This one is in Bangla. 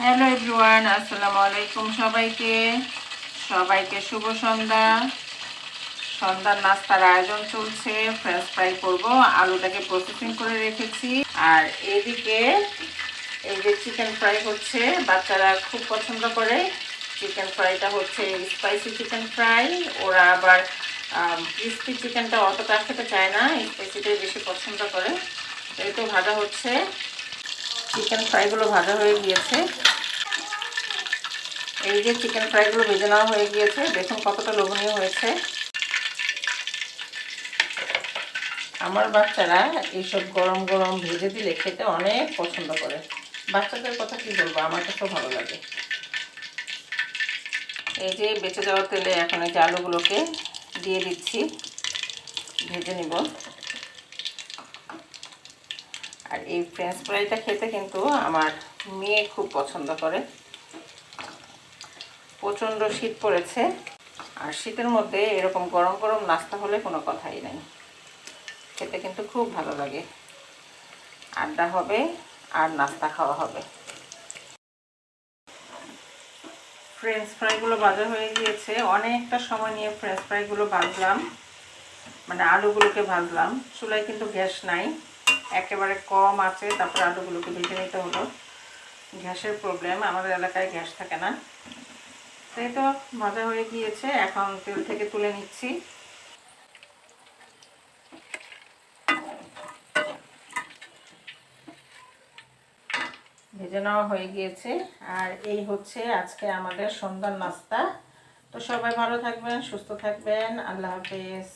হ্যালো এভরিওয়ান, আসসালামু আলাইকুম। সবাইকে শুভ সন্ধ্যা। সন্ধ্যার নাস্তার আয়োজন চলছে। ফ্রেঞ্চ ফ্রাই করব, আলুটাকে প্রসেসিং করে রেখেছি। আর এদিকে এই যে চিকেন ফ্রাই হচ্ছে, বাচ্চারা খুব পছন্দ করে। চিকেন ফ্রাইটা হচ্ছে স্পাইসি চিকেন ফ্রাই। ওরা আবার ক্রিস্পি চিকেনটা অতটা খেতে চায় না, স্পাইসিটাই বেশি পছন্দ করে। এই তো ভাজা হচ্ছে, চিকেন ফ্রাইগুলো ভাজা হয়ে গিয়েছে। এই যে চিকেন ফ্রাইগুলো ভেজে নেওয়া হয়ে গিয়েছে, দেখুন কতটা লোভনীয় হয়েছে। আমার বাচ্চারা এইসব গরম গরম ভেজে দিলে খেতে অনেক পছন্দ করে। বাচ্চাদের কথা কি বলবো, আমার কাছেও ভালো লাগে। এই যে বেঁচে যাওয়া তেলে এখন এই যে আলুগুলোকে দিয়ে দিচ্ছি, ভেজে নিব। আর এই ফ্রেঞ্চ ফ্রাইটা খেতে কিন্তু আমার মেয়ে খুব পছন্দ করে। প্রচণ্ড শীত পড়েছে, আর শীতের মধ্যে এরকম গরম গরম নাস্তা হলে কোনো কথাই নাই, খেতে কিন্তু খুব ভালো লাগে। আড্ডা হবে আর নাস্তা খাওয়া হবে। ফ্রেঞ্চ ফ্রাইগুলো ভাজা হয়ে গিয়েছে। অনেকটা সময় নিয়ে ফ্রেঞ্চ ফ্রাইগুলো ভাজলাম, মানে আলুগুলোকে ভাজলাম। চুলায় কিন্তু গ্যাস নাই, একেবারে কম আছে। তারপরে আলুগুলোকে ভেজে নিতে হলো। গ্যাসের প্রবলেম, আমাদের এলাকায় গ্যাস থাকে না। তাই তো ভাজা হয়ে গিয়েছে, এখন তেল থেকে তুলে নিচ্ছি। ভেজে নেওয়া হয়ে গিয়েছে। আর এই হচ্ছে আজকে আমাদের সন্ধ্যার নাস্তা। তো সবাই ভালো থাকবেন, সুস্থ থাকবেন। আল্লাহ হাফেজ।